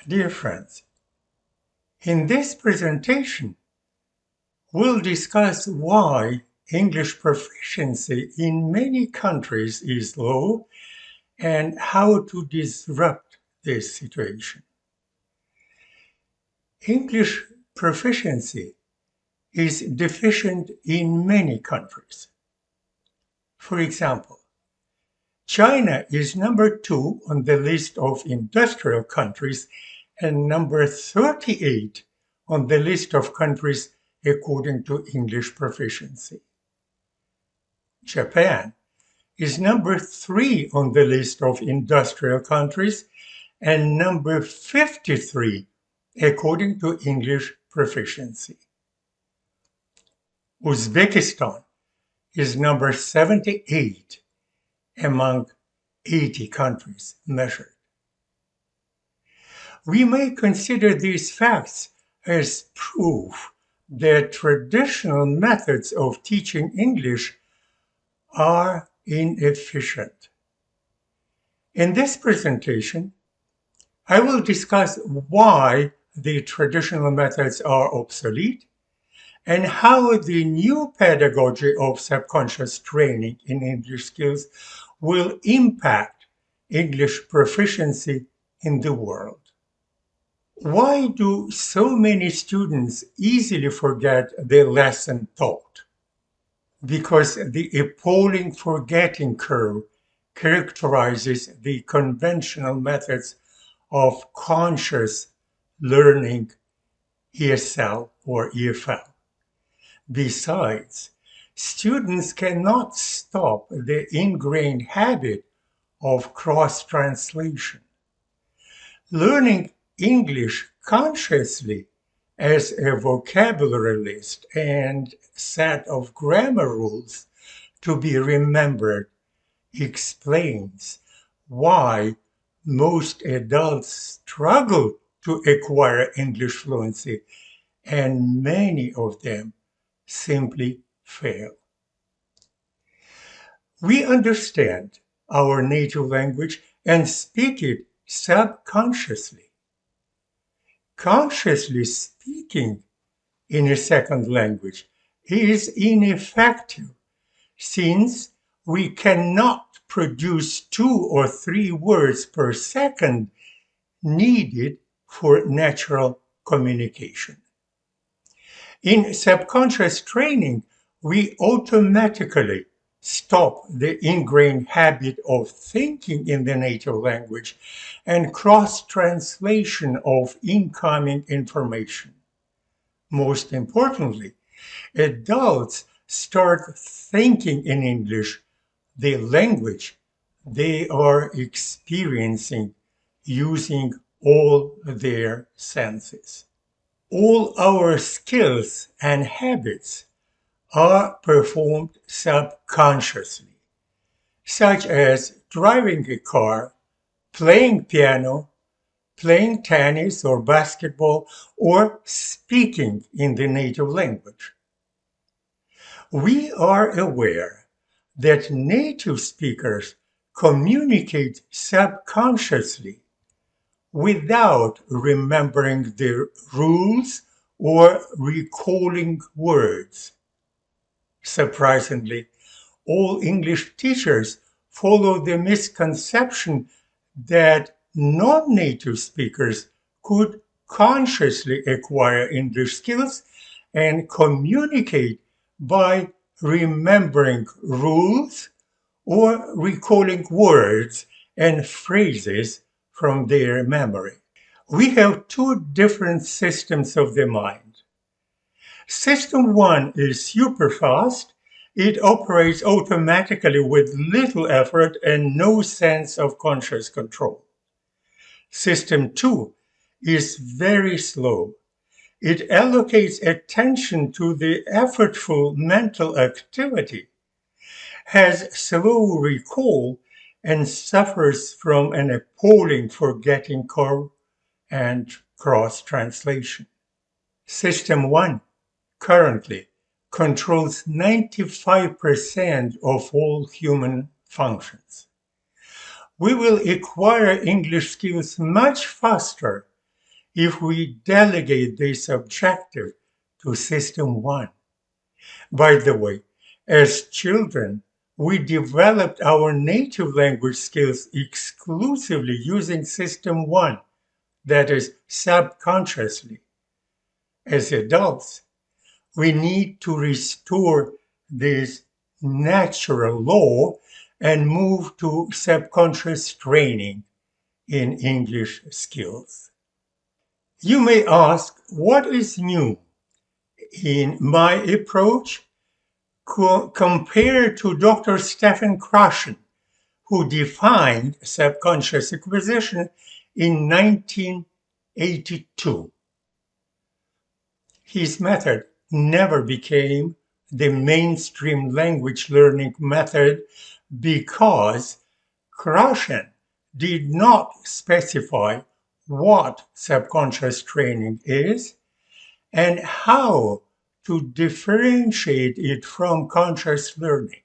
Dear friends, in this presentation, we'll discuss why English proficiency in many countries is low and how to disrupt this situation. English proficiency is deficient in many countries. For example, China is number 2 on the list of industrial countries and number 38 on the list of countries according to English proficiency. Japan is number 3 on the list of industrial countries and number 53 according to English proficiency. Uzbekistan is number 78 among 80 countries measured. We may consider these facts as proof that traditional methods of teaching English are inefficient. In this presentation, I will discuss why the traditional methods are obsolete and how the new pedagogy of subconscious training in English skills will impact English proficiency in the world. Why do so many students easily forget the lesson taught? Because the appalling forgetting curve characterizes the conventional methods of conscious learning, ESL or EFL. Besides, students cannot stop the ingrained habit of cross-translation. Learning English consciously as a vocabulary list and set of grammar rules to be remembered explains why most adults struggle to acquire English fluency and many of them simply fail. We understand our native language and speak it subconsciously. Consciously speaking in a second language is ineffective since we cannot produce 2 or 3 words per second needed for natural communication. In subconscious training, we automatically stop the ingrained habit of thinking in the native language and cross-translation of incoming information. Most importantly, adults start thinking in English, the language they are experiencing using all their senses. All our skills and habits are performed subconsciously, such as driving a car, playing piano, playing tennis or basketball, or speaking in the native language. We are aware that native speakers communicate subconsciously without remembering the rules or recalling words. Surprisingly, all English teachers follow the misconception that non-native speakers could consciously acquire English skills and communicate by remembering rules or recalling words and phrases from their memory. We have 2 different systems of the mind. System 1 is super fast. It operates automatically with little effort and no sense of conscious control. System 2 is very slow. It allocates attention to the effortful mental activity, has slow recall, and suffers from an appalling forgetting curve and cross-translation. System 1 currently controls 95% of all human functions. We will acquire English skills much faster if we delegate this objective to System 1. By the way, as children, we developed our native language skills exclusively using System 1, that is, subconsciously. As adults, we need to restore this natural law and move to subconscious training in English skills. You may ask, what is new in my approach compared to Dr. Stephen Krashen, who defined subconscious acquisition in 1982. His method never became the mainstream language learning method because Krashen did not specify what subconscious training is and how to differentiate it from conscious learning.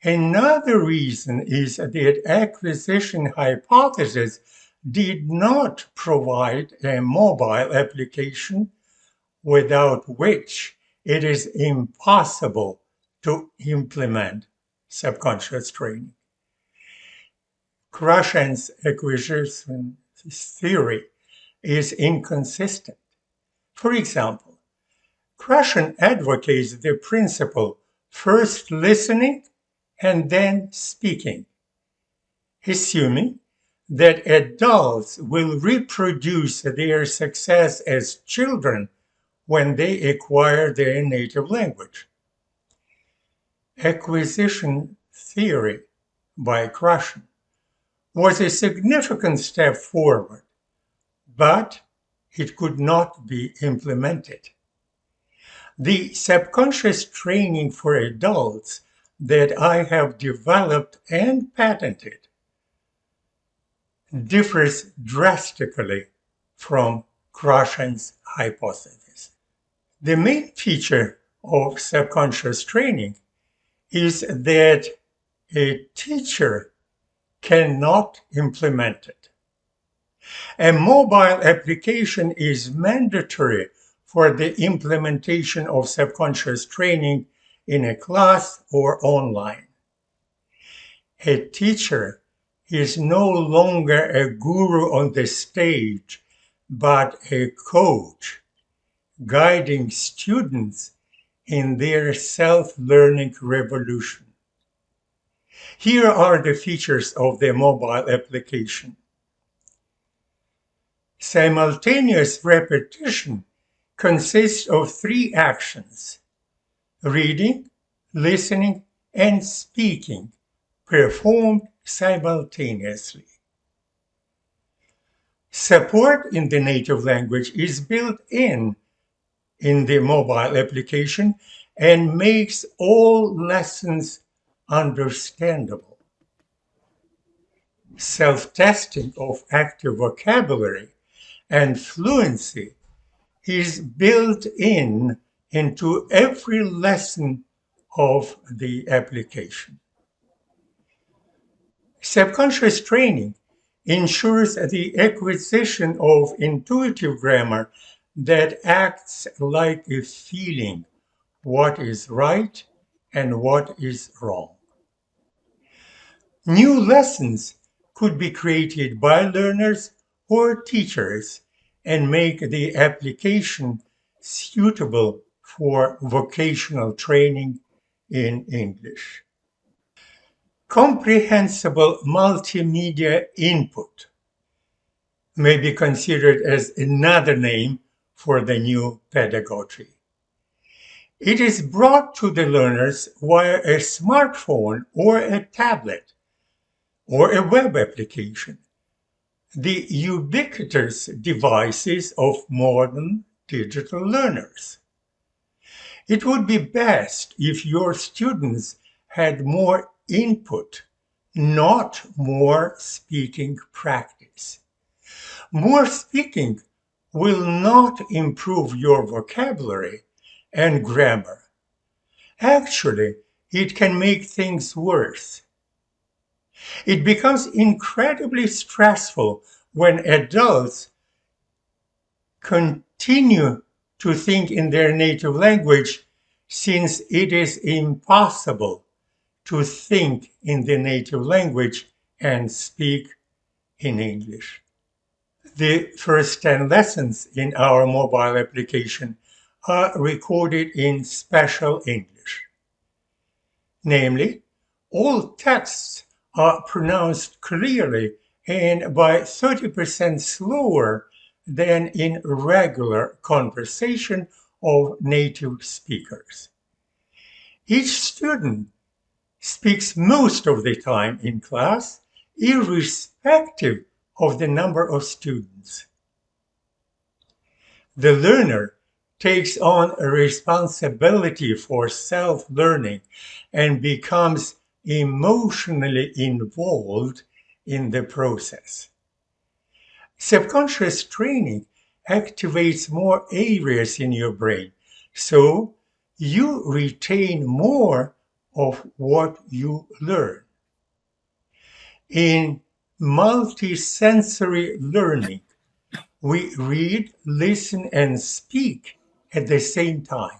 Another reason is that acquisition hypothesis did not provide a mobile application without which it is impossible to implement subconscious training. Krashen's acquisition theory is inconsistent. For example, Krashen advocates the principle first listening and then speaking, assuming that adults will reproduce their success as children when they acquire their native language. Acquisition theory by Krashen was a significant step forward, but it could not be implemented. The subconscious training for adults that I have developed and patented differs drastically from Krashen's hypothesis. The main feature of subconscious training is that a teacher cannot implement it. A mobile application is mandatory for the implementation of subconscious training in a class or online. A teacher is no longer a guru on the stage, but a coach guiding students in their self-learning revolution. Here are the features of the mobile application. Simultaneous repetition consists of 3 actions: reading, listening, and speaking, performed simultaneously. Support in the native language is built in the mobile application and makes all lessons understandable. Self-testing of active vocabulary and fluency is built into every lesson of the application. Subconscious training ensures the acquisition of intuitive grammar that acts like a feeling what is right and what is wrong. New lessons could be created by learners or teachers and make the application suitable for vocational training in English. Comprehensible multimedia input may be considered as another name for the new pedagogy. It is brought to the learners via a smartphone or a tablet or a web application, the ubiquitous devices of modern digital learners. It would be best if your students had more input, not more speaking practice. More speaking will not improve your vocabulary and grammar. Actually, it can make things worse. It becomes incredibly stressful when adults continue to think in their native language since it is impossible to think in the native language and speak in English. The first 10 lessons in our mobile application are recorded in special English. Namely, all texts are pronounced clearly and by 30% slower than in regular conversation of native speakers. Each student speaks most of the time in class, irrespective of the number of students. The learner takes on a responsibility for self-learning and becomes emotionally involved in the process. Subconscious training activates more areas in your brain, so you retain more of what you learn. In multisensory learning, we read, listen, and speak at the same time.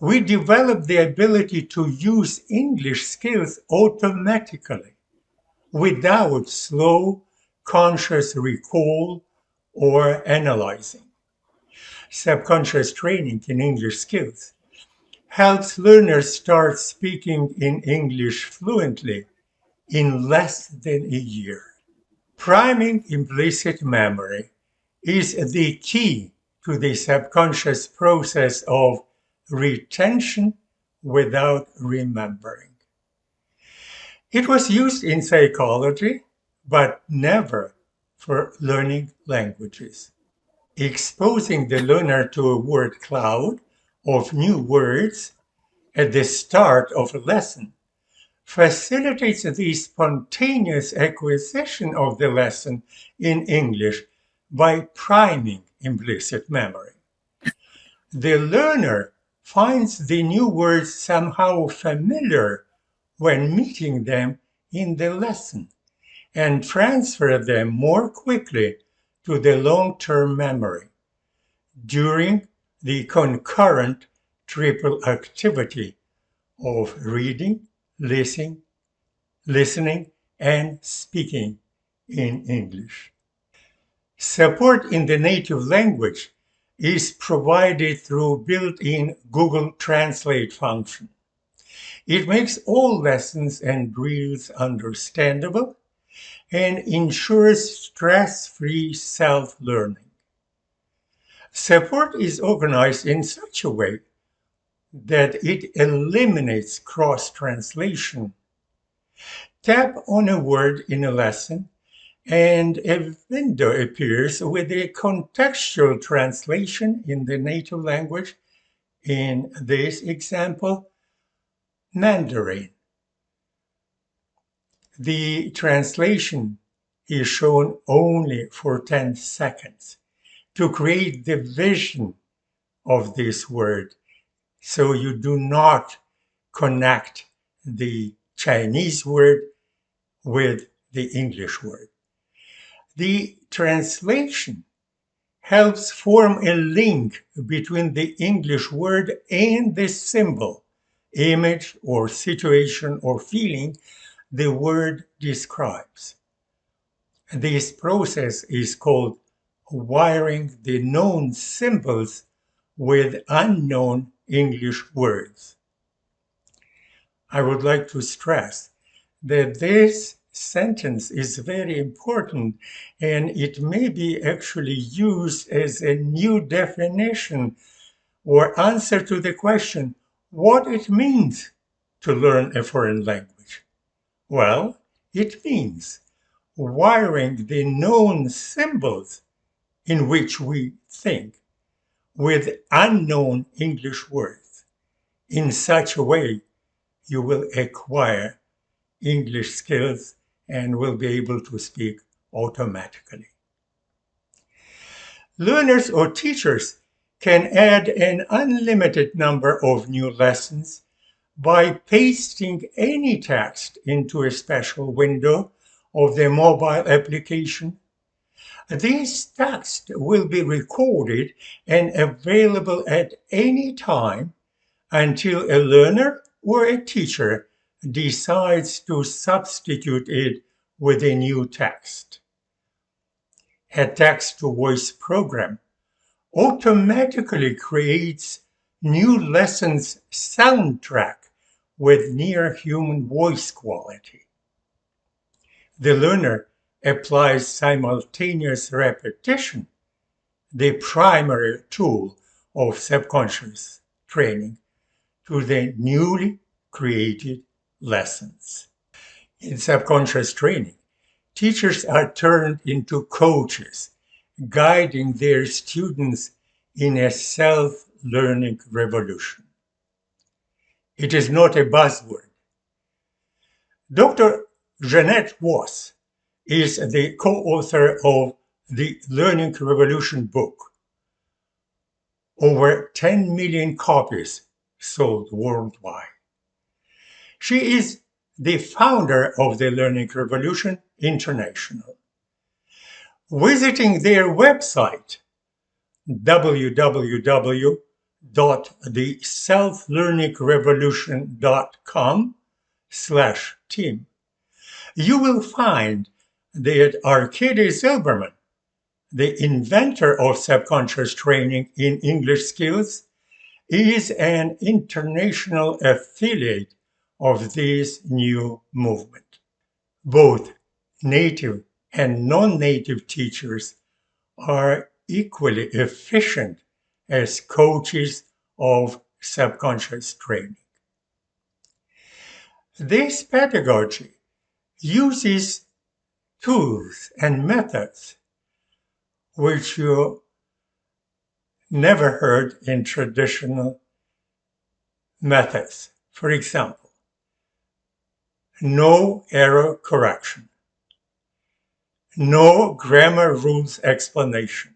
We develop the ability to use English skills automatically without slow, conscious recall or analyzing. Subconscious training in English skills helps learners start speaking in English fluently in less than a year. Priming implicit memory is the key to the subconscious process of retention without remembering. It was used in psychology, but never for learning languages. Exposing the learner to a word cloud of new words at the start of a lesson facilitates the spontaneous acquisition of the lesson in English by priming implicit memory. The learner finds the new words somehow familiar when meeting them in the lesson and transfer them more quickly to the long-term memory during the concurrent triple activity of reading, listening, and speaking in English. Support in the native language is provided through built-in Google Translate function. It makes all lessons and drills understandable and ensures stress-free self-learning. Support is organized in such a way that it eliminates cross-translation. Tap on a word in a lesson and a window appears with a contextual translation in the native language, in this example, Mandarin. The translation is shown only for 10 seconds to create the vision of this word, so you do not connect the Chinese word with the English word. The translation helps form a link between the English word and the symbol, image, or situation or feeling the word describes. This process is called wiring the known symbols with unknown English words. I would like to stress that this sentence is very important, and it may be actually used as a new definition or answer to the question, what it means to learn a foreign language. Well, it means wiring the known symbols in which we think with unknown English words. In such a way, you will acquire English skills and will be able to speak automatically. Learners or teachers can add an unlimited number of new lessons by pasting any text into a special window of the mobile application These texts will be recorded and available at any time until a learner or a teacher decides to substitute it with a new text. A text-to-voice program automatically creates new lessons soundtrack with near human voice quality. The learner applies simultaneous repetition, the primary tool of subconscious training, to the newly created lessons. In subconscious training, teachers are turned into coaches, guiding their students in a self-learning revolution. It is not a buzzword. Dr. Jeanette Voss is the co-author of the Learning Revolution book. Over 10 million copies sold worldwide. She is the founder of the Learning Revolution International. Visiting their website, www.theselflearningrevolution.com/team, you will find that Arkady Zilberman, the inventor of subconscious training in English skills, is an international affiliate of this new movement. Both native and non-native teachers are equally efficient as coaches of subconscious training. This pedagogy uses tools and methods which you never heard in traditional methods. For example, no error correction, no grammar rules explanation,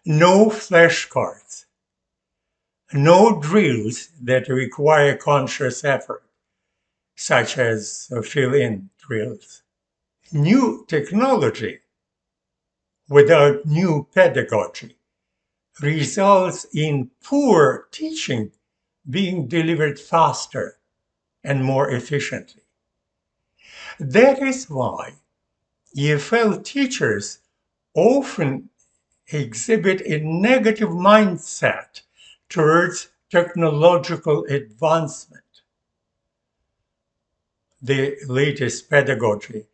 no flashcards, no drills that require conscious effort, such as fill-in drills. New technology without new pedagogy results in poor teaching being delivered faster and more efficiently. That is why EFL teachers often exhibit a negative mindset towards technological advancement. The latest pedagogy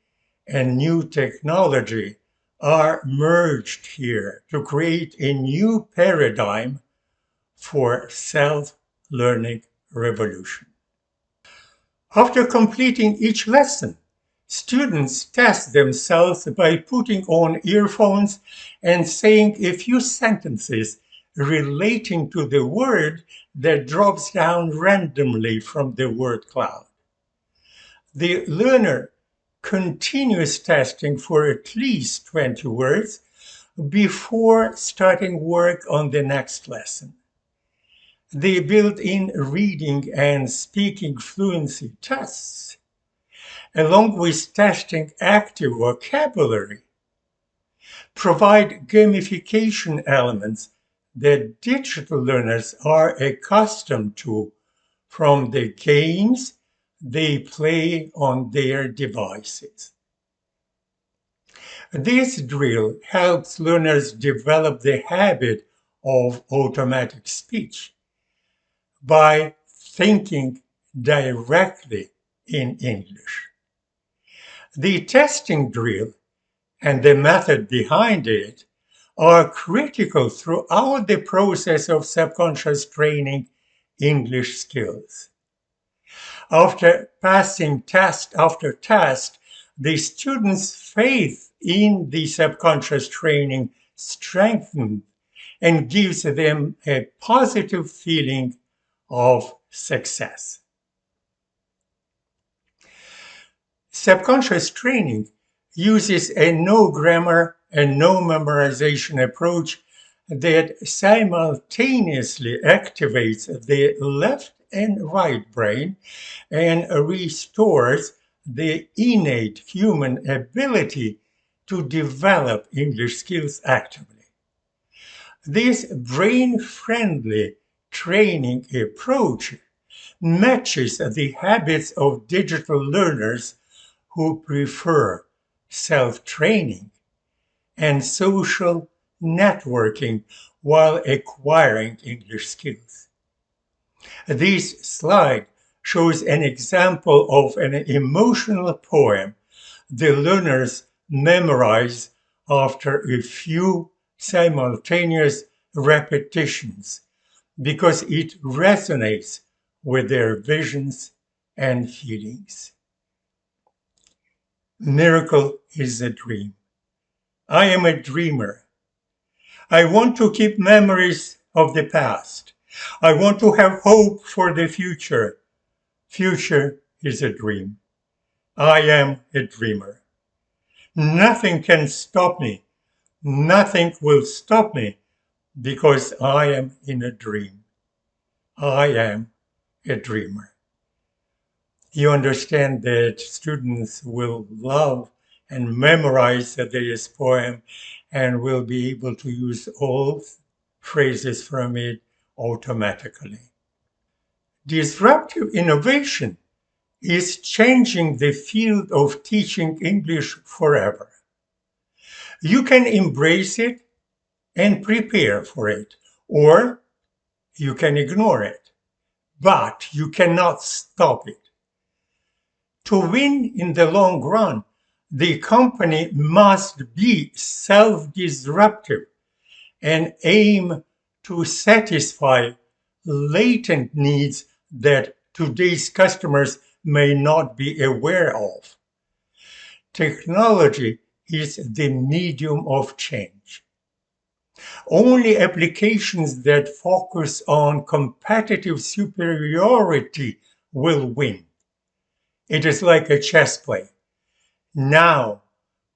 and new technology are merged here to create a new paradigm for self-learning revolution. After completing each lesson, students test themselves by putting on earphones and saying a few sentences relating to the word that drops down randomly from the word cloud. The learner continues testing for at least 20 words before starting work on the next lesson. The built-in reading and speaking fluency tests, along with testing active vocabulary, provide gamification elements that digital learners are accustomed to from the games they play on their devices. This drill helps learners develop the habit of automatic speech by thinking directly in English. The testing drill and the method behind it are critical throughout the process of subconscious training English skills. After passing test after test, the students' faith in the subconscious training strengthens and gives them a positive feeling of success. Subconscious training uses a no grammar and no memorization approach that simultaneously activates the left and right brain and restores the innate human ability to develop English skills actively. This brain-friendly training approach matches the habits of digital learners who prefer self-training and social networking while acquiring English skills. This slide shows an example of an emotional poem the learners memorize after a few simultaneous repetitions because it resonates with their visions and feelings. Miracle is a dream. I am a dreamer. I want to keep memories of the past. I want to have hope for the future. Future is a dream. I am a dreamer. Nothing can stop me. Nothing will stop me because I am in a dream. I am a dreamer. You understand that students will love and memorize this poem and will be able to use all phrases from it automatically. Disruptive innovation is changing the field of teaching English forever. You can embrace it and prepare for it, or you can ignore it, but you cannot stop it. To win in the long run, the company must be self-disruptive and aim to satisfy latent needs that today's customers may not be aware of. Technology is the medium of change. Only applications that focus on competitive superiority will win. It is like a chess play. Now,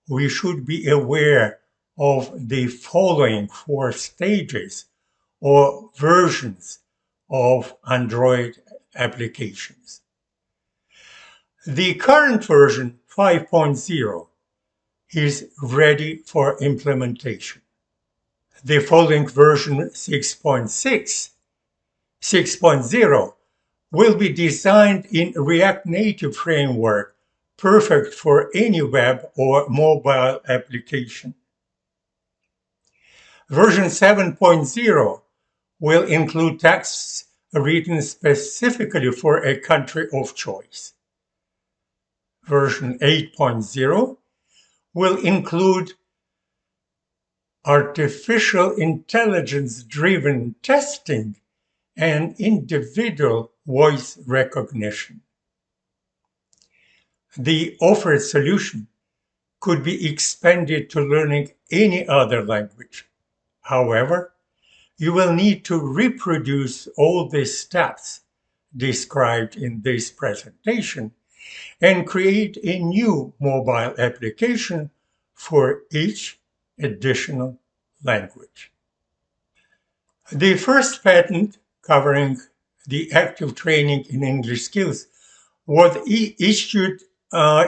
we should be aware of the following 4 stages or versions of Android applications. The current version 5.0 is ready for implementation. The following version 6.0 will be designed in React Native framework, perfect for any web or mobile application. Version 7.0 will include texts written specifically for a country of choice. Version 8.0 will include artificial intelligence-driven testing and individual voice recognition. The offered solution could be expanded to learning any other language. However, you will need to reproduce all the steps described in this presentation and create a new mobile application for each additional language. The first patent covering the active training in English skills was issued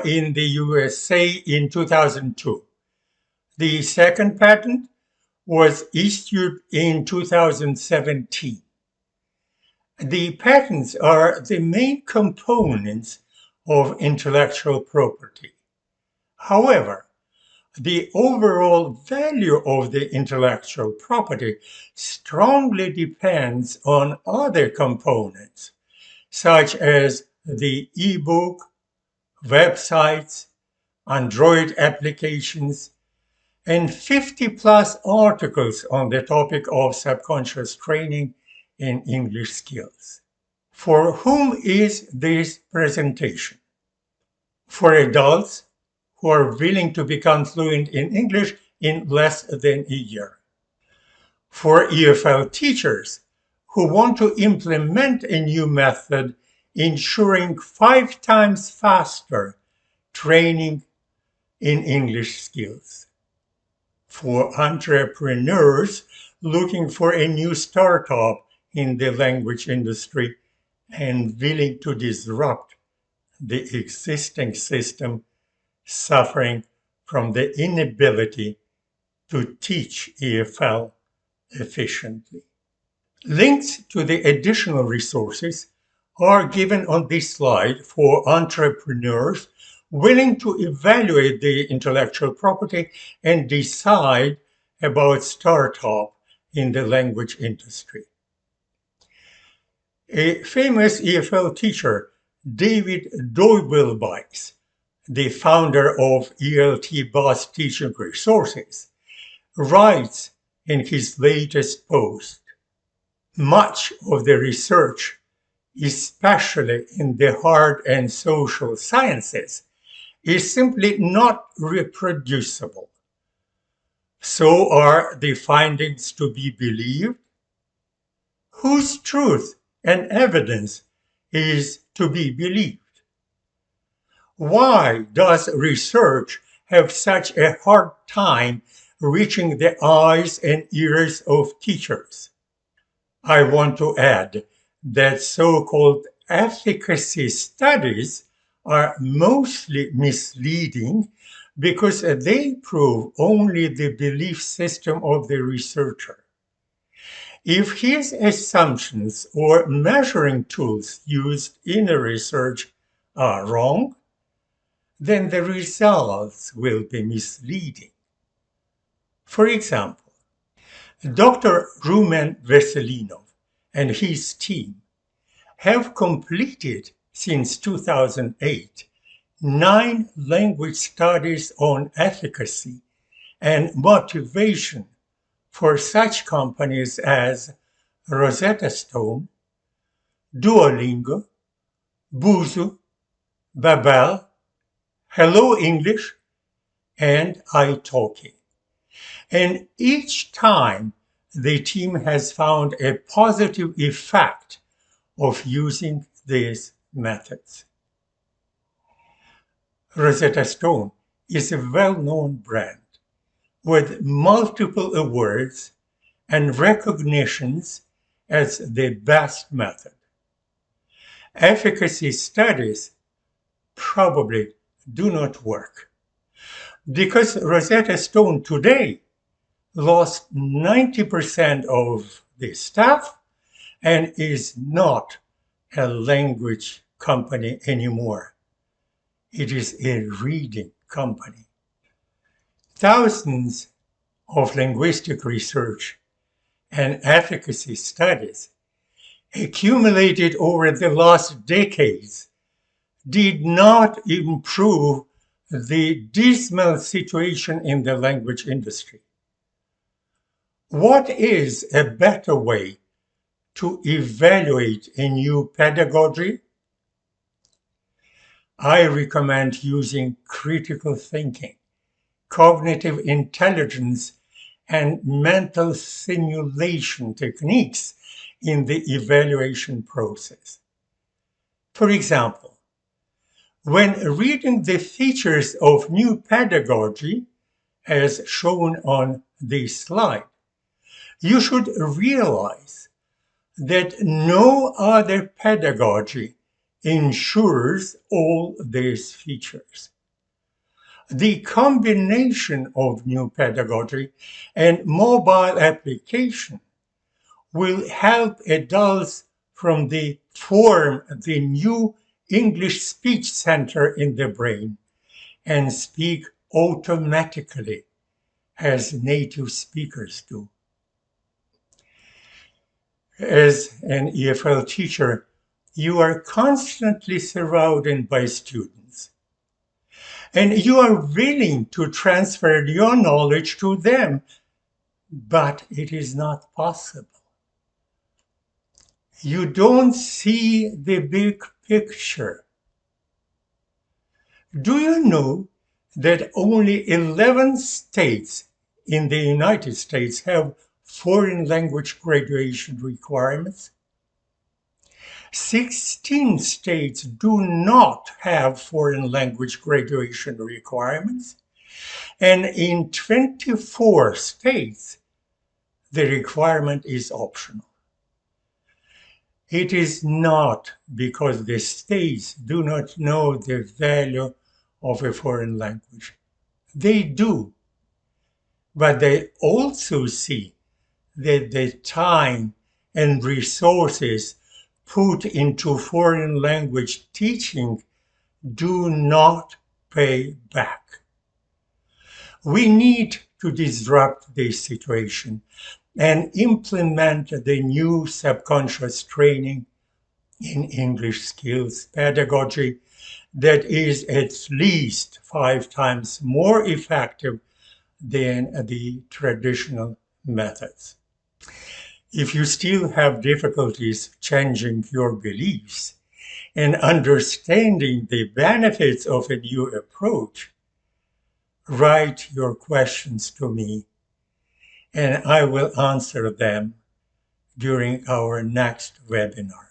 in the USA in 2002. The second patent was issued in 2017. The patents are the main components of intellectual property. However, the overall value of the intellectual property strongly depends on other components, such as the ebook, websites, Android applications, and 50+ articles on the topic of subconscious training in English skills. For whom is this presentation? For adults who are willing to become fluent in English in less than a year. For EFL teachers who want to implement a new method ensuring 5 times faster training in English skills. For entrepreneurs looking for a new startup in the language industry and willing to disrupt the existing system suffering from the inability to teach EFL efficiently. Links to the additional resources are given on this slide for entrepreneurs willing to evaluate the intellectual property and decide about startup in the language industry. A famous EFL teacher, David Doibelbikes, the founder of ELT Boss Teaching Resources, writes in his latest post, much of the research, especially in the hard and social sciences, is simply not reproducible. So are the findings to be believed? Whose truth and evidence is to be believed? Why does research have such a hard time reaching the eyes and ears of teachers? I want to add that so-called efficacy studies are mostly misleading because they prove only the belief system of the researcher. If his assumptions or measuring tools used in the research are wrong, then the results will be misleading. For example, Dr. Rumen Veselinov and his team have completed since 2008 9 language studies on efficacy and motivation for such companies as Rosetta Stone, Duolingo, Busuu, Babel, Hello English, and italki. And each time the team has found a positive effect of using these methods. Rosetta Stone is a well-known brand with multiple awards and recognitions as the best method. Efficacy studies probably do not work because Rosetta Stone today lost 90% of the staff and is not a language company anymore. It is a reading company. Thousands of linguistic research and efficacy studies accumulated over the last decades did not improve the dismal situation in the language industry. What is a better way to evaluate a new pedagogy? I recommend using critical thinking, cognitive intelligence, and mental simulation techniques in the evaluation process. For example, when reading the features of new pedagogy, as shown on this slide, you should realize that no other pedagogy ensures all these features. The combination of new pedagogy and mobile application will help adults form the new English speech center in the brain and speak automatically as native speakers do. As an EFL teacher, you are constantly surrounded by students, and you are willing to transfer your knowledge to them, but it is not possible. You don't see the big picture. Do you know that only 11 states in the United States have foreign language graduation requirements? 16 states do not have foreign language graduation requirements, and in 24 states, the requirement is optional. It is not because the states do not know the value of a foreign language. They do, but they also see that the time and resources put into foreign language teaching do not pay back. We need to disrupt this situation and implement the new subconscious training in English skills pedagogy that is at least 5 times more effective than the traditional methods. If you still have difficulties changing your beliefs and understanding the benefits of a new approach, write your questions to me and I will answer them during our next webinar.